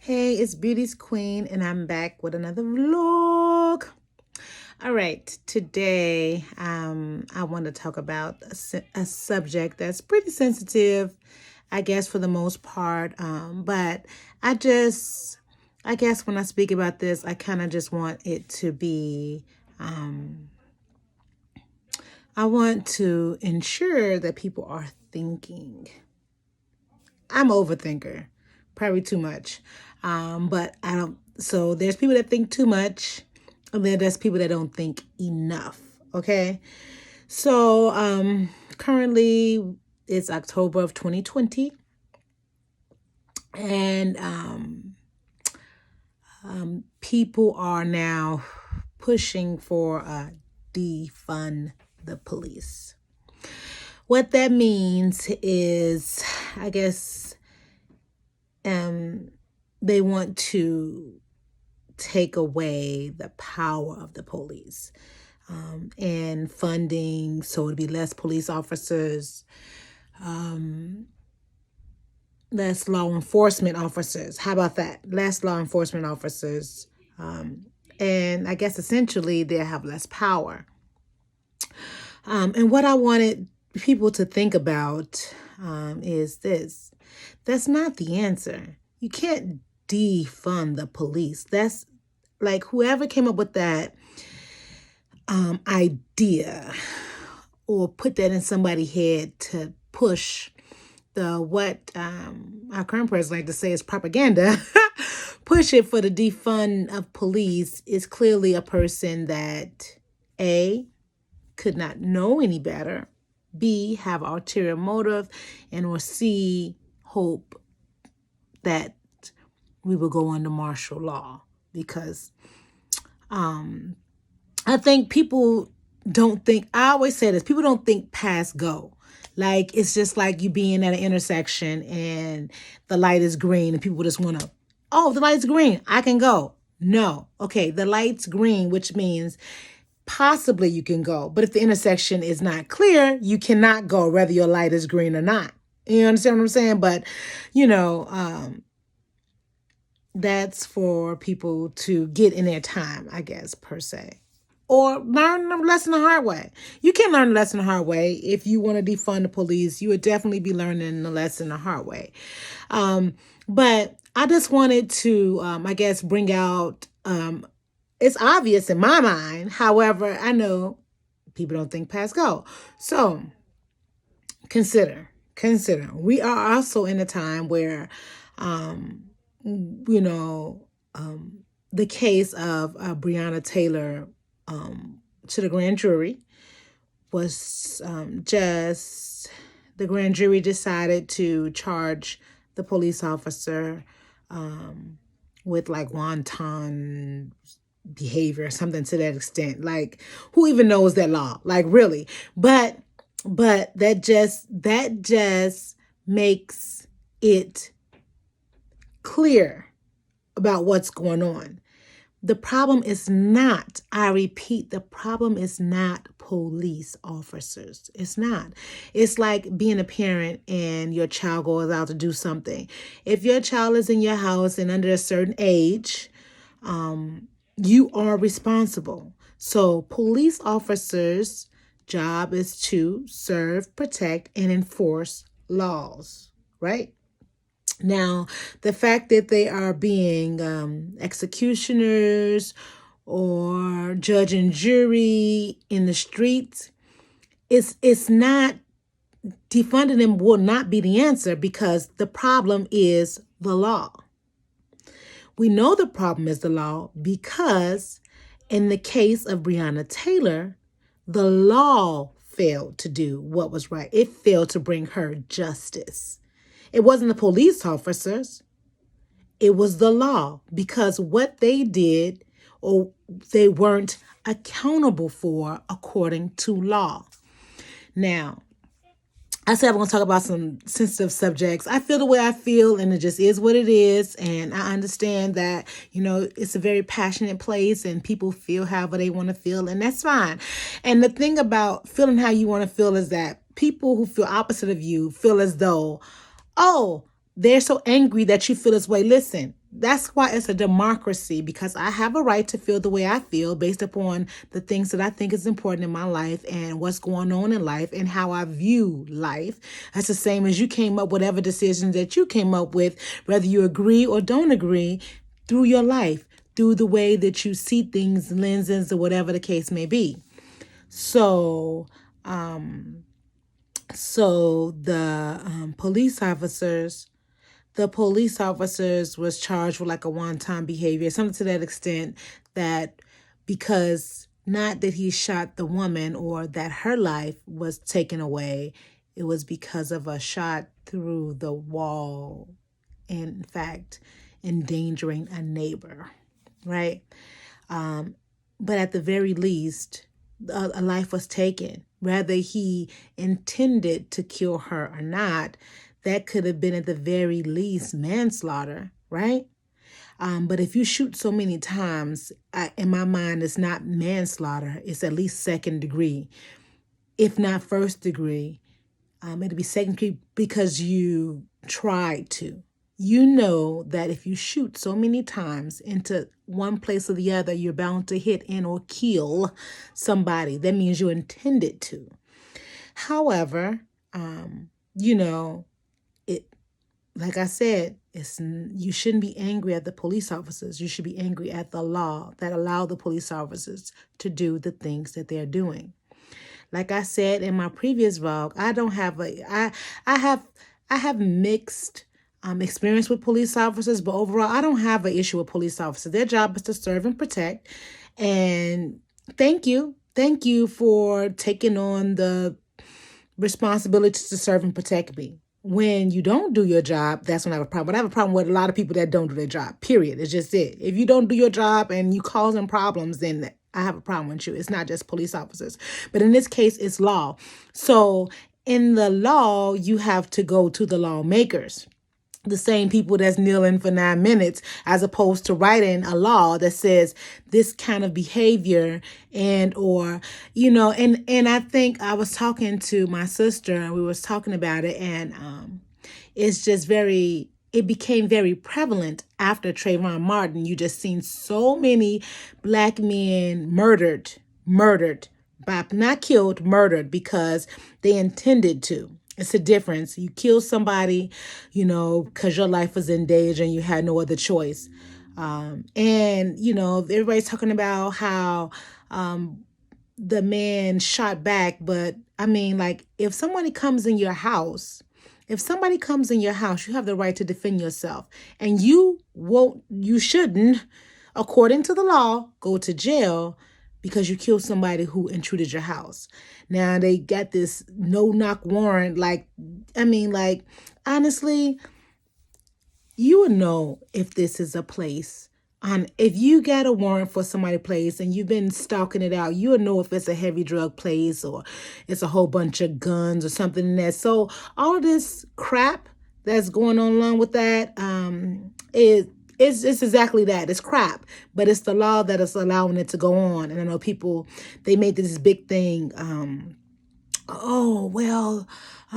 Hey, it's Beauty's Queen, and I'm back with another vlog. All right, today I want to talk about a subject that's pretty sensitive, I guess, for the most part. But I guess when I speak about this, I kind of just want it to be, I want to ensure that people are thinking. I'm an overthinker, probably too much. But I don't, so there's people that think too much, and then there's people that don't think enough. Okay. So, currently it's October of 2020, and, people are now pushing for defund the police. What that means is, I guess, they want to take away the power of the police, and funding, so it'd be less police officers, less law enforcement officers. How about that? Less law enforcement officers. And I guess essentially they'll have less power. And what I wanted people to think about is this. That's not the answer. You can't defund the police. That's like whoever came up with that idea or put that in somebody's head to push the what our current president like to say is propaganda, push it for the defund of police is clearly a person that A, could not know any better, B, have ulterior motive, and or C, hope that we will go under martial law. Because I think people don't think, I always say this, people don't think past go. Like, it's just like you being at an intersection and the light is green and people just want to, oh, the light's green, I can go. No. Okay, the light's green, which means possibly you can go. But if the intersection is not clear, you cannot go, whether your light is green or not. You understand what I'm saying? But, that's for people to get in their time, I guess, per se. Or learn the lesson the hard way. You can learn the lesson the hard way. If you want to defund the police, you would definitely be learning the lesson the hard way. But I just wanted to, I guess, bring out, it's obvious in my mind. However, I know people don't think past go. So consider, we are also in a time where, the case of Breonna Taylor to the grand jury was the grand jury decided to charge the police officer with like wanton behavior or something to that extent. Like, who even knows that law? Like, really? But that just makes it clear about what's going on. The problem is not, I repeat, the problem is not police officers. It's not. It's like being a parent and your child goes out to do something. If your child is in your house and under a certain age, you are responsible. So police officers' job is to serve, protect, and enforce laws, right? Now, the fact that they are being executioners or judge and jury in the streets, it's not, defunding them will not be the answer, because the problem is the law. We know the problem is the law because in the case of Breonna Taylor, the law failed to do what was right. It failed to bring her justice. It wasn't the police officers. It was the law, because what they did, or they weren't accountable for according to law. Now, I said I'm going to talk about some sensitive subjects. I feel the way I feel, and it just is what it is. And I understand that, it's a very passionate place and people feel however they want to feel, and that's fine. And the thing about feeling how you want to feel is that people who feel opposite of you feel as though, oh, they're so angry that you feel this way. Listen, that's why it's a democracy, because I have a right to feel the way I feel based upon the things that I think is important in my life and what's going on in life and how I view life. That's the same as you came up with whatever decisions that you came up with, whether you agree or don't agree, through your life, through the way that you see things, lenses, or whatever the case may be. So, the police officers was charged with like a one-time behavior, something to that extent, that because not that he shot the woman or that her life was taken away, it was because of a shot through the wall, in fact, endangering a neighbor, right? But at the very least, a life was taken. Whether he intended to kill her or not, that could have been at the very least manslaughter, right? But if you shoot so many times, in my mind, it's not manslaughter. It's at least second degree, if not first degree. It'll be second degree because you tried to. You know that if you shoot so many times into one place or the other, you're bound to hit and or kill somebody. That means you intended to. However, like I said, you shouldn't be angry at the police officers. You should be angry at the law that allow the police officers to do the things that they're doing. Like I said in my previous vlog, I have mixed experience with police officers, but overall, I don't have an issue with police officers. Their job is to serve and protect. And thank you for taking on the responsibility to serve and protect me. When you don't do your job, that's when I have a problem. But I have a problem with a lot of people that don't do their job, period. It's just it. If you don't do your job and you causing problems, then I have a problem with you. It's not just police officers. But in this case, it's law. So in the law, you have to go to the lawmakers, the same people that's kneeling for 9 minutes, as opposed to writing a law that says this kind of behavior and I think I was talking to my sister and we was talking about it, and it became very prevalent after Trayvon Martin. You just seen so many Black men murdered by, not killed, murdered because they intended to. It's a difference. You kill somebody, because your life was in danger and you had no other choice. Everybody's talking about how the man shot back. But I mean, like, if somebody comes in your house, you have the right to defend yourself. And you shouldn't, according to the law, go to jail because you killed somebody who intruded your house. Now they got this no-knock warrant. Honestly, you would know if this is a place. If you got a warrant for somebody's place and you've been stalking it out, you would know if it's a heavy drug place or it's a whole bunch of guns or something in there. So all this crap that's going on along with that it's exactly that. It's crap, but it's the law that is allowing it to go on. And I know people, they made this big thing.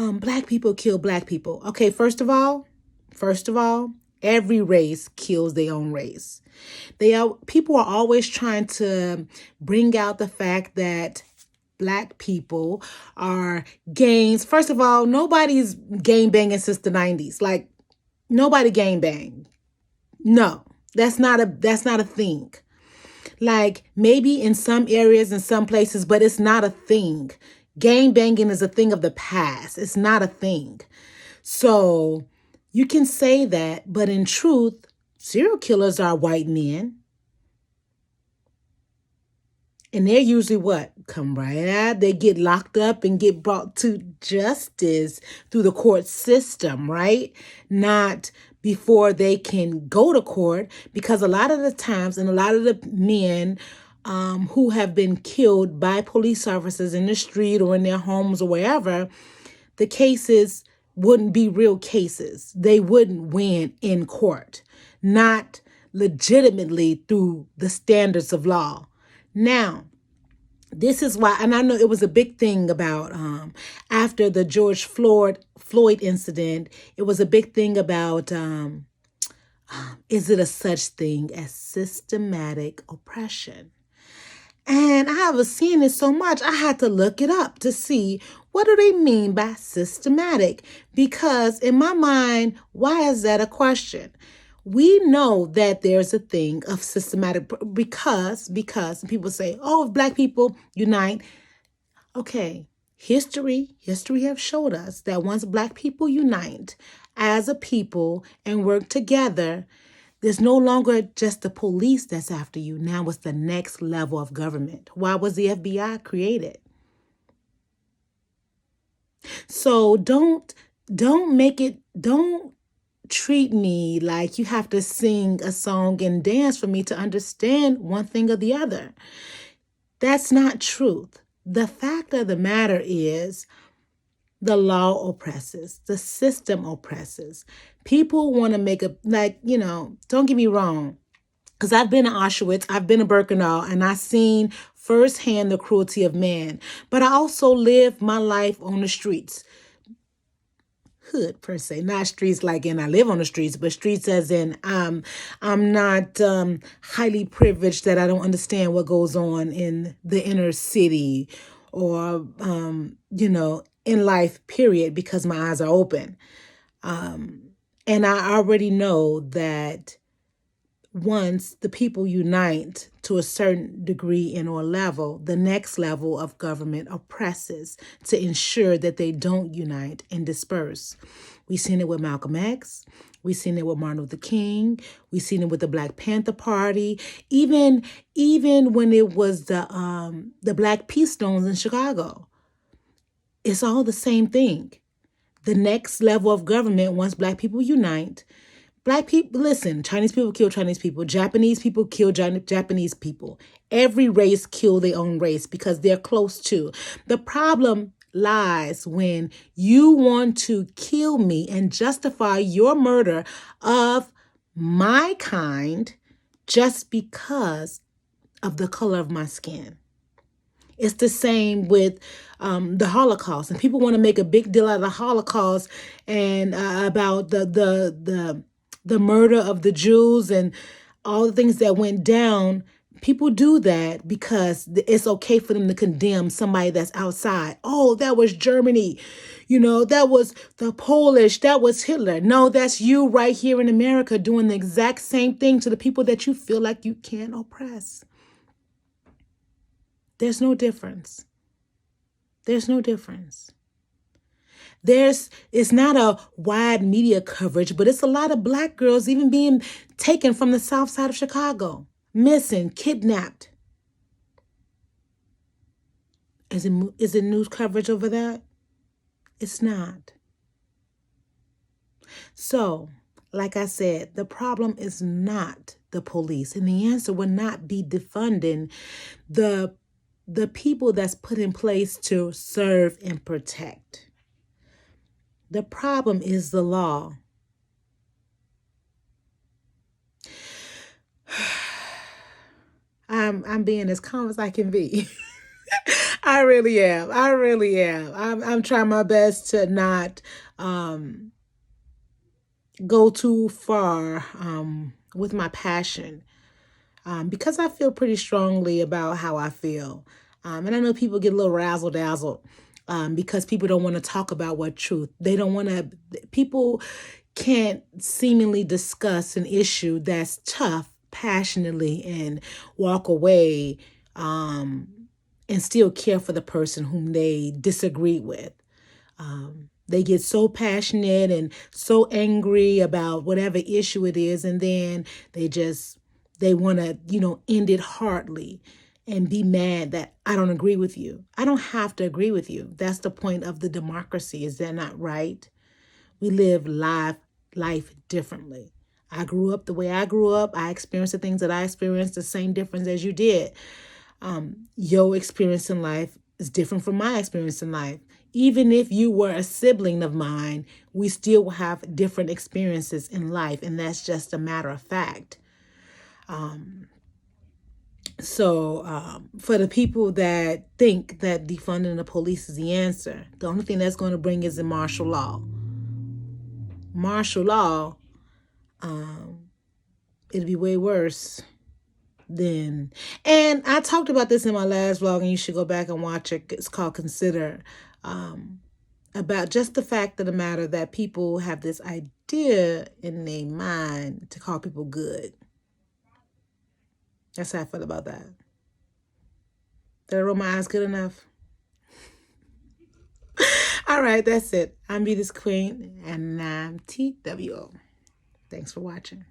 Black people kill Black people. Okay, first of all, every race kills their own race. People are always trying to bring out the fact that Black people are gangs. First of all, nobody's gang banging since the 90s. Like, nobody gang bang. No, that's not a thing. Like, maybe in some areas, in some places, but it's not a thing. Gang banging is a thing of the past. It's not a thing. So you can say that, but in truth, serial killers are white men. And they're usually what? Come right out. They get locked up and get brought to justice through the court system, right? Not before they can go to court, because a lot of the times, and a lot of the men who have been killed by police officers in the street or in their homes or wherever, the cases wouldn't be real cases. They wouldn't win in court, not legitimately through the standards of law. Now, This is why, and I know it was a big thing about after the George Floyd incident. It was a big thing about is it a such thing as systematic oppression? And I was seeing it so much, I had to look it up to see what do they mean by systematic? Because in my mind, why is that a question? We know that there's a thing of systematic because people say, oh, if black people unite, okay, history have showed us that once black people unite as a people and work together, there's no longer just the police that's after you. Now it's the next level of government. Why was the FBI created? So don't treat me like you have to sing a song and dance for me to understand one thing or the other. That's not truth. The fact of the matter is the law oppresses, the system oppresses. People want to make don't get me wrong, because I've been to Auschwitz, I've been to Birkenau, and I've seen firsthand the cruelty of man. But I also live my life on the streets. Hood per se, not streets like in I live on the streets, but streets as in I'm not highly privileged that I don't understand what goes on in the inner city or in life period, because my eyes are open. And I already know that once the people unite to a certain degree and or level, the next level of government oppresses to ensure that they don't unite and disperse. We've seen it with Malcolm X. We've seen it with Martin Luther King. We've seen it with the Black Panther Party. Even when it was the Black Peace Stones in Chicago. It's all the same thing. The next level of government, once black people unite, black people, listen, Chinese people kill Chinese people. Japanese people kill Japanese people. Every race kill their own race because they're close to. The problem lies when you want to kill me and justify your murder of my kind just because of the color of my skin. It's the same with the Holocaust, and people want to make a big deal out of the Holocaust and about the murder of the Jews and all the things that went down. People do that because it's okay for them to condemn somebody that's outside. Oh, that was Germany. That was the Polish. That was Hitler. No, that's you right here in America doing the exact same thing to the people that you feel like you can't oppress. There's no difference. There's no difference. It's not a wide media coverage, but it's a lot of black girls even being taken from the south side of Chicago, missing, kidnapped. Is it news coverage over that? It's not. So, like I said, the problem is not the police, and the answer would not be defunding the people that's put in place to serve and protect. The problem is the law. I'm being as calm as I can be. I really am. I'm trying my best to not go too far with my passion. Because I feel pretty strongly about how I feel. And I know people get a little razzle-dazzled because people don't want to talk about what truth. They don't want to, people can't seemingly discuss an issue that's tough passionately and walk away and still care for the person whom they disagree with. They get so passionate and so angry about whatever issue it is, and then they want to, end it hardly and be mad that I don't agree with you. I don't have to agree with you. That's the point of the democracy. Is that not right? We live life differently. I grew up the way I grew up. I experienced the things that I experienced, the same difference as you did. Your experience in life is different from my experience in life. Even if you were a sibling of mine, we still have different experiences in life, and that's just a matter of fact. So for the people that think that defunding the police is the answer, the only thing that's going to bring is the martial law. Martial law, it'd be way worse than. And I talked about this in my last vlog, and you should go back and watch it. It's called Consider. About just the fact of the matter that people have this idea in their mind to call people good. That's how I feel about that. Did I roll my eyes good enough? All right, that's it. I'm Be This Queen, and I'm TWO. Thanks for watching.